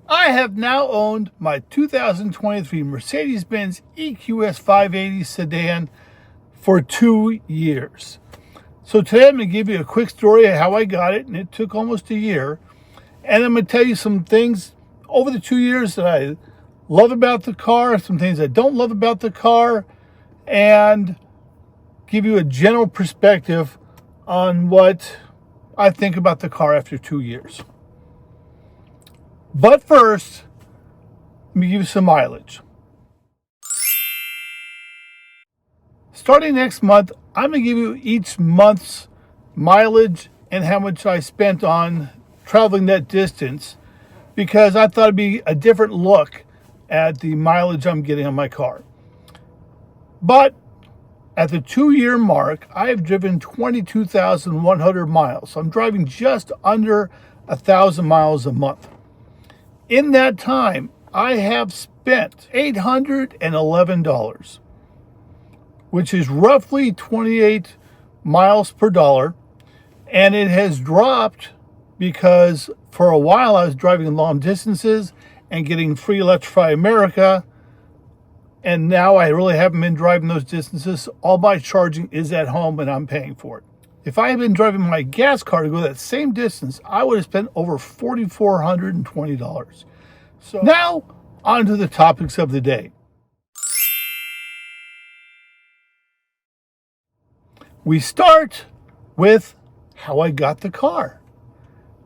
I have now owned my 2023 Mercedes-Benz EQS 580 sedan for 2 years. So today I'm going to give you a quick story of how I got it, and it took almost a year. And I'm going to tell you some things over the 2 years that I love about the car, some things I don't love about the car, and give you a general perspective on what I think about the car after 2 years. But first, let me give you some mileage. Starting next month, I'm going to give you each month's mileage and how much I spent on traveling that distance, because I thought it'd be a different look at the mileage I'm getting on my car. But at the 2-year mark, I have driven 22,100 miles. So I'm driving just under 1,000 miles a month. In that time, I have spent $811, which is roughly 28 miles per dollar. And it has dropped because for a while I was driving long distances and getting free Electrify America. And now I really haven't been driving those distances. All my charging is at home and I'm paying for it. If I had been driving my gas car to go that same distance, I would have spent over $4,420. So now, on to the topics of the day. We start with how I got the car.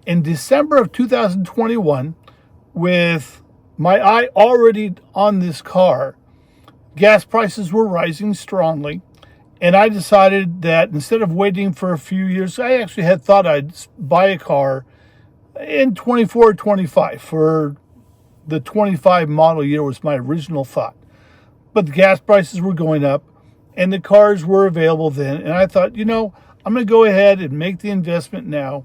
In December of 2021, with my eye already on this car, gas prices were rising strongly. And I decided that instead of waiting for a few years, I actually had thought I'd buy a car in 24 or 25. For the 25 model year was my original thought. But the gas prices were going up and the cars were available then. And I thought, I'm going to go ahead and make the investment now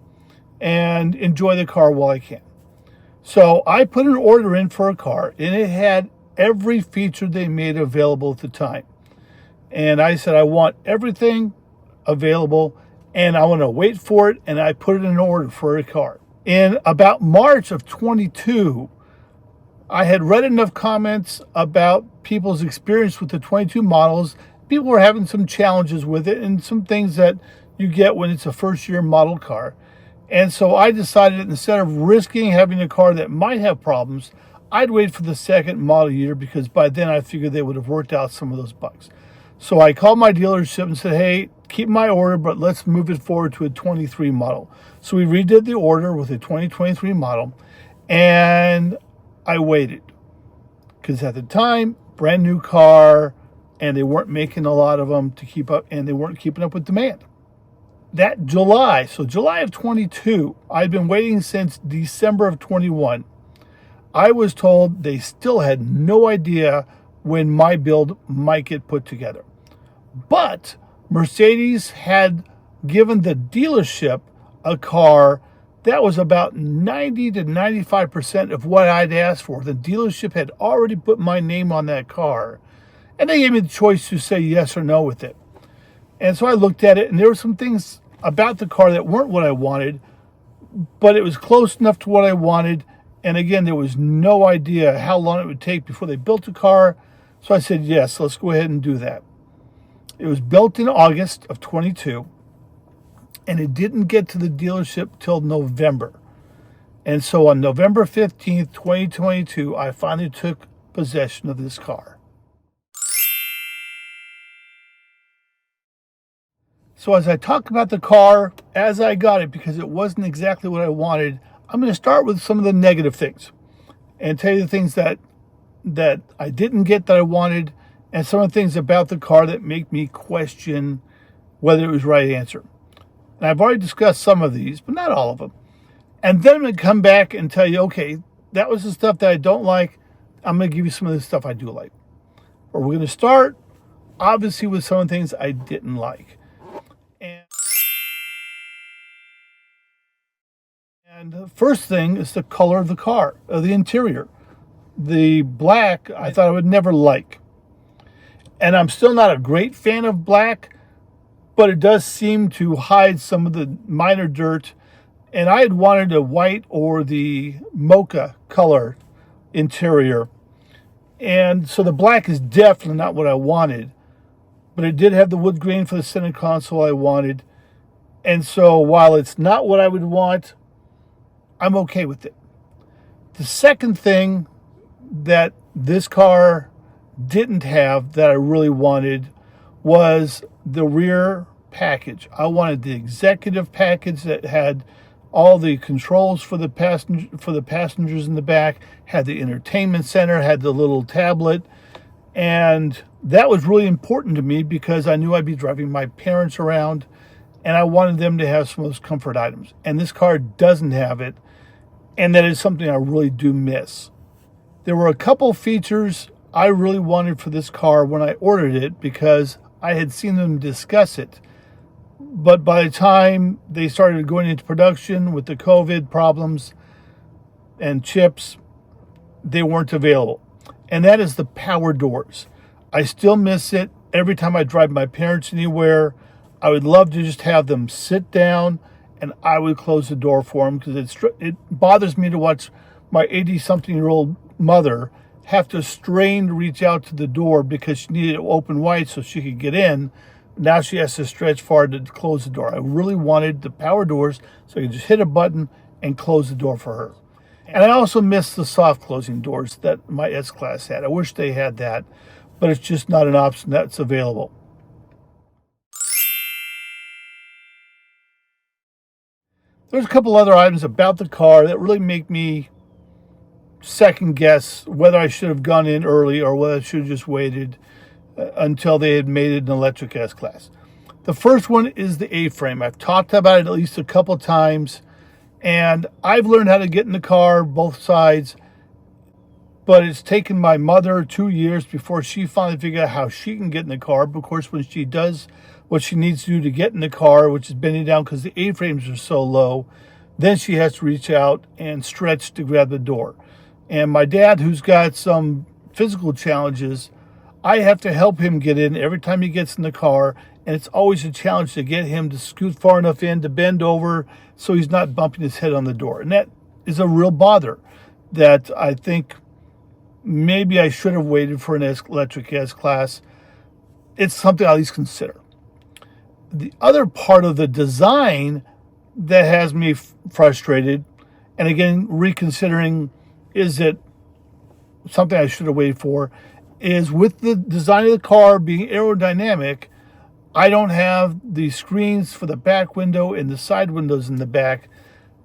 and enjoy the car while I can. So I put an order in for a car, and it had every feature they made available at the time. And I said, I want everything available and I want to wait for it. And I put it in an order for a car. In about March of 22, I had read enough comments about people's experience with the 22 models. People were having some challenges with it and some things that you get when it's a first year model car. And so I decided that instead of risking having a car that might have problems, I'd wait for the second model year, because by then I figured they would have worked out some of those bugs. So I called my dealership and said, hey, keep my order, but let's move it forward to a 23 model. So we redid the order with a 2023 model, and I waited. Because at the time, brand new car, and they weren't making a lot of them to keep up, and they weren't keeping up with demand. That July of 22, I'd been waiting since December of 21. I was told they still had no idea when my build might get put together. But Mercedes had given the dealership a car that was about 90 to 95% of what I'd asked for. The dealership had already put my name on that car, and they gave me the choice to say yes or no with it. And so I looked at it, and there were some things about the car that weren't what I wanted, but it was close enough to what I wanted. And again, there was no idea how long it would take before they built a car. So I said, yes, let's go ahead and do that. It was built in August of 22, and it didn't get to the dealership till November. And so on November 15th, 2022, I finally took possession of this car. So as I talk about the car as I got it, because it wasn't exactly what I wanted, I'm going to start with some of the negative things and tell you the things that I didn't get that I wanted, and some of the things about the car that make me question whether it was the right answer. And I've already discussed some of these, but not all of them. And then I'm going to come back and tell you, okay, that was the stuff that I don't like. I'm going to give you some of the stuff I do like. Or we're going to start, obviously, with some of the things I didn't like. And the first thing is the color of the car, of the interior. The black, I thought I would never like. And I'm still not a great fan of black, but it does seem to hide some of the minor dirt And I had wanted a white or the mocha color interior. And so the black is definitely not what I wanted. But it did have the wood grain for the center console I wanted. And so while it's not what I would want, I'm okay with it. The second thing that this car didn't have that I really wanted was the rear package. I wanted the executive package that had all the controls for the passengers in the back, had the entertainment center, had the little tablet, and that was really important to me because I knew I'd be driving my parents around and I wanted them to have some of those comfort items. And this car doesn't have it, and that is something I really do miss. There were a couple features I really wanted for this car when I ordered it because I had seen them discuss it. But by the time they started going into production with the COVID problems and chips, they weren't available. And that is the power doors. I still miss it. Every time I drive my parents anywhere, I would love to just have them sit down and I would close the door for them because it bothers me to watch my 80-something-year-old mother have to strain to reach out to the door because she needed it open wide so she could get in. Now she has to stretch far to close the door. I really wanted the power doors so I could just hit a button and close the door for her. And I also miss the soft closing doors that my S-Class had. I wish they had that, but it's just not an option that's available. There's a couple other items about the car that really make me second guess whether I should have gone in early or whether I should have just waited until they had made it an electric S-Class. The first one is the A-frame. I've talked about it at least a couple times, and I've learned how to get in the car, both sides, but it's taken my mother 2 years before she finally figured out how she can get in the car. But of course, when she does what she needs to do to get in the car, which is bending down because the A-frames are so low, then she has to reach out and stretch to grab the door. And my dad, who's got some physical challenges, I have to help him get in every time he gets in the car, and it's always a challenge to get him to scoot far enough in to bend over so he's not bumping his head on the door. And that is a real bother that I think maybe I should have waited for an electric S-Class. It's something I at least consider. The other part of the design that has me frustrated, and again, reconsidering, is it something I should have waited for, is with the design of the car being aerodynamic, I don't have the screens for the back window and the side windows in the back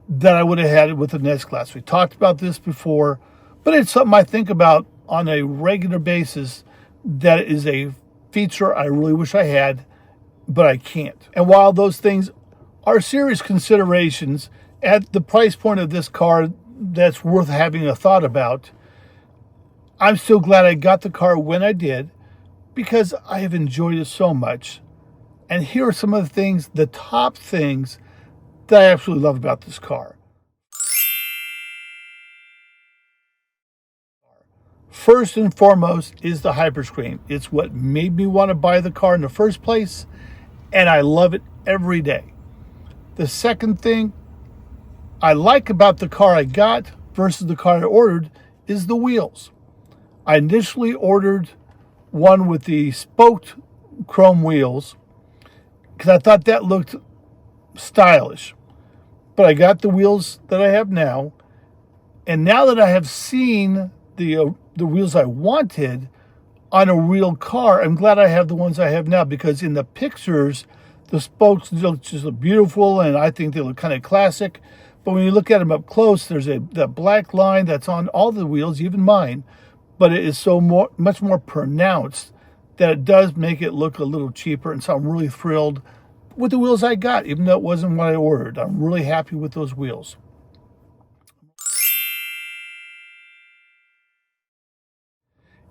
that I would have had with an S-Class. We talked about this before, but it's something I think about on a regular basis that is a feature I really wish I had, but I can't. And while those things are serious considerations at the price point of this car that's worth having a thought about, I'm still glad I got the car when I did because I have enjoyed it so much. And here are some of the things, the top things that I absolutely love about this car. First and foremost is the Hyperscreen. It's what made me want to buy the car in the first place, and I love it every day. The second thing I like about the car I got versus the car I ordered is the wheels. I initially ordered one with the spoked chrome wheels because I thought that looked stylish. But I got the wheels that I have now, and now that I have seen the wheels I wanted on a real car, I'm glad I have the ones I have now because in the pictures, the spokes look just beautiful and I think they look kind of classic. But when you look at them up close, there's that black line that's on all the wheels, even mine, but it is much more pronounced that it does make it look a little cheaper. And so I'm really thrilled with the wheels I got, even though it wasn't what I ordered. I'm really happy with those wheels.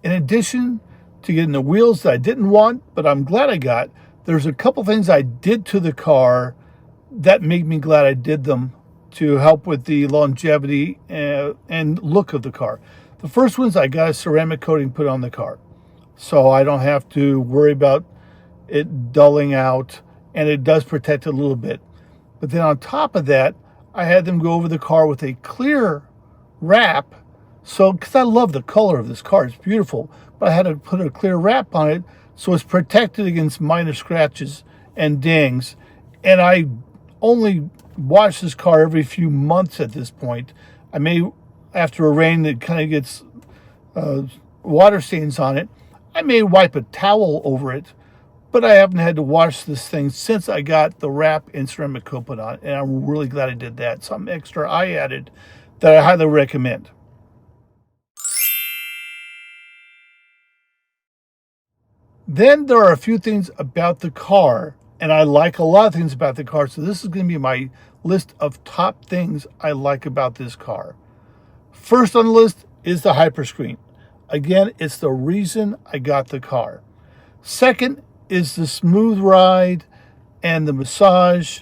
In addition to getting the wheels that I didn't want, but I'm glad I got, there's a couple things I did to the car that made me glad I did them to help with the longevity and look of the car. The first one is I got a ceramic coating put on the car, so I don't have to worry about it dulling out, and it does protect it a little bit. But then on top of that, I had them go over the car with a clear wrap. So, because I love the color of this car, it's beautiful, but I had to put a clear wrap on it so it's protected against minor scratches and dings. And I only wash this car every few months at this point. I may, after a rain that kind of gets water stains on it, I may wipe a towel over it, but I haven't had to wash this thing since I got the wrap and ceramic coat put on, and I'm really glad I did that. Something extra I added that I highly recommend. Then there are a few things about the car, and I like a lot of things about the car, so this is going to be my list of top things I like about this car. First on the list is the Hyperscreen. Again, it's the reason I got the car. Second is the smooth ride and the massage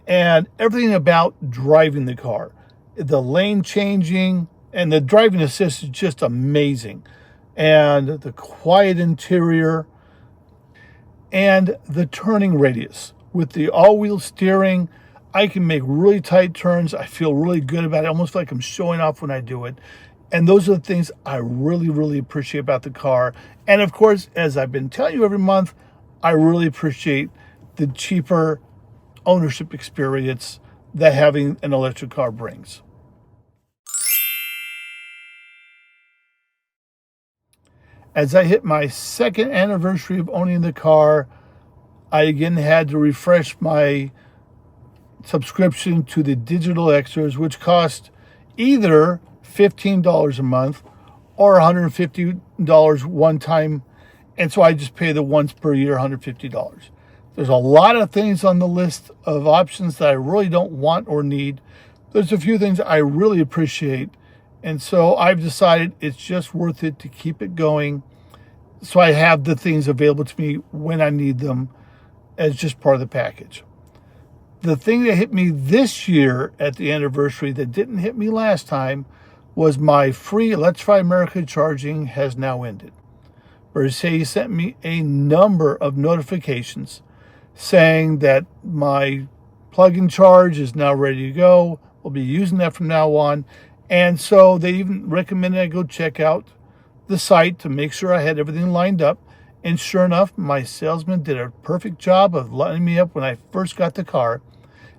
and everything about driving the car. The lane changing and the driving assist is just amazing. And the quiet interior and the turning radius. With the all-wheel steering, I can make really tight turns. I feel really good about it. I almost feel like I'm showing off when I do it. And those are the things I really, really appreciate about the car. And of course, as I've been telling you every month, I really appreciate the cheaper ownership experience that having an electric car brings. As I hit my second anniversary of owning the car, I again had to refresh my subscription to the digital extras, which cost either $15 a month or $150 one time. And so I just pay the once per year, $150. There's a lot of things on the list of options that I really don't want or need. There's a few things I really appreciate. And so I've decided it's just worth it to keep it going. So I have the things available to me when I need them as just part of the package. The thing that hit me this year at the anniversary that didn't hit me last time was my free Electrify America charging has now ended. Mercedes sent me a number of notifications saying that my plug-in charge is now ready to go. We'll be using that from now on. And so they even recommended I go check out the site to make sure I had everything lined up. And sure enough, my salesman did a perfect job of lining me up when I first got the car.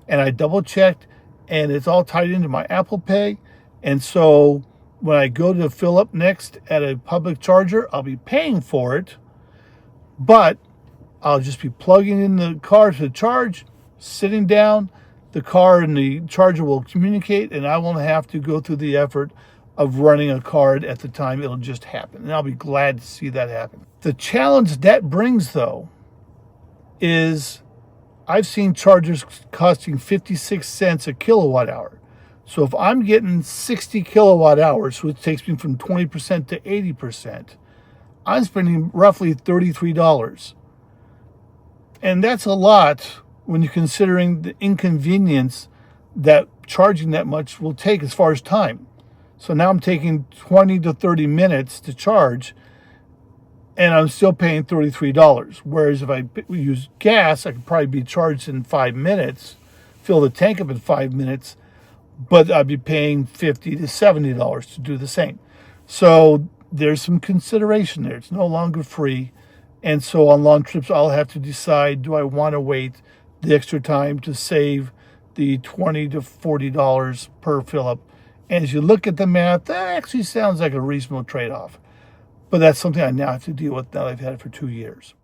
And I double checked, and it's all tied into my Apple Pay. And so when I go to fill up next at a public charger, I'll be paying for it, but I'll just be plugging in the car to charge, sitting down, the car and the charger will communicate, and I won't have to go through the effort of running a card at the time. It'll just happen, and I'll be glad to see that happen. The challenge that brings, though, is I've seen chargers costing 56 cents a kilowatt hour. So if I'm getting 60 kilowatt hours, which takes me from 20% to 80%, I'm spending roughly $33. And that's a lot when you're considering the inconvenience that charging that much will take as far as time. So now I'm taking 20 to 30 minutes to charge, and I'm still paying $33. Whereas if I use gas, I could probably be charged in 5 minutes, fill the tank up in 5 minutes, but I'd be paying $50 to $70 to do the same. So there's some consideration there. It's no longer free. And so on long trips, I'll have to decide, do I want to wait the extra time to save the $20 to $40 per fill up? And as you look at the math, that actually sounds like a reasonable trade-off. But that's something I now have to deal with now that I've had it for 2 years.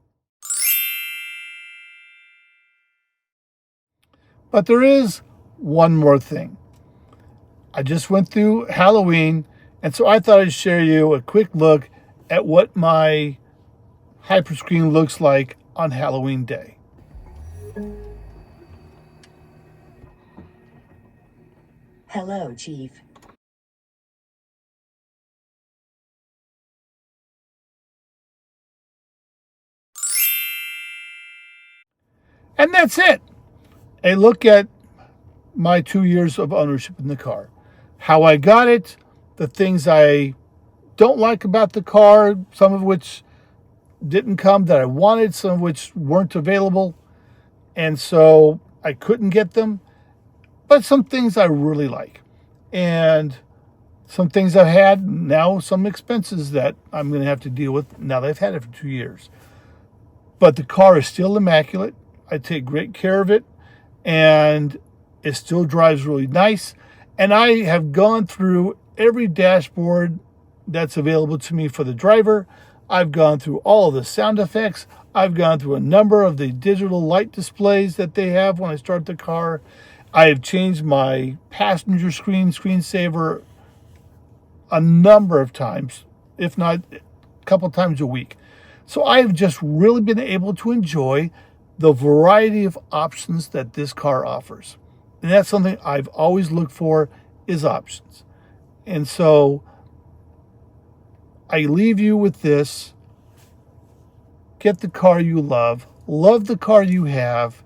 But there is one more thing. I just went through Halloween, and so I thought I'd share you a quick look at what my Hyperscreen looks like on Halloween day. Hello, Chief. And that's it. A look at my 2 years of ownership in the car. How I got it, the things I don't like about the car, some of which didn't come that I wanted, some of which weren't available, and so I couldn't get them. but some things I really like. And some things I've had, now some expenses that I'm going to have to deal with now that I've had it for 2 years. But the car is still immaculate. I take great care of it, and it still drives really nice. And I have gone through every dashboard that's available to me for the driver. I've gone through all of the sound effects. I've gone through a number of the digital light displays that they have when I start the car. I have changed my passenger screensaver a number of times, if not a couple times a week. So I've just really been able to enjoy the variety of options that this car offers. And that's something I've always looked for, is options. And so I leave you with this. Get the car you love the car you have,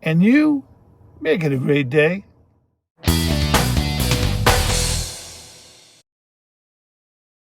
and you make it a great day.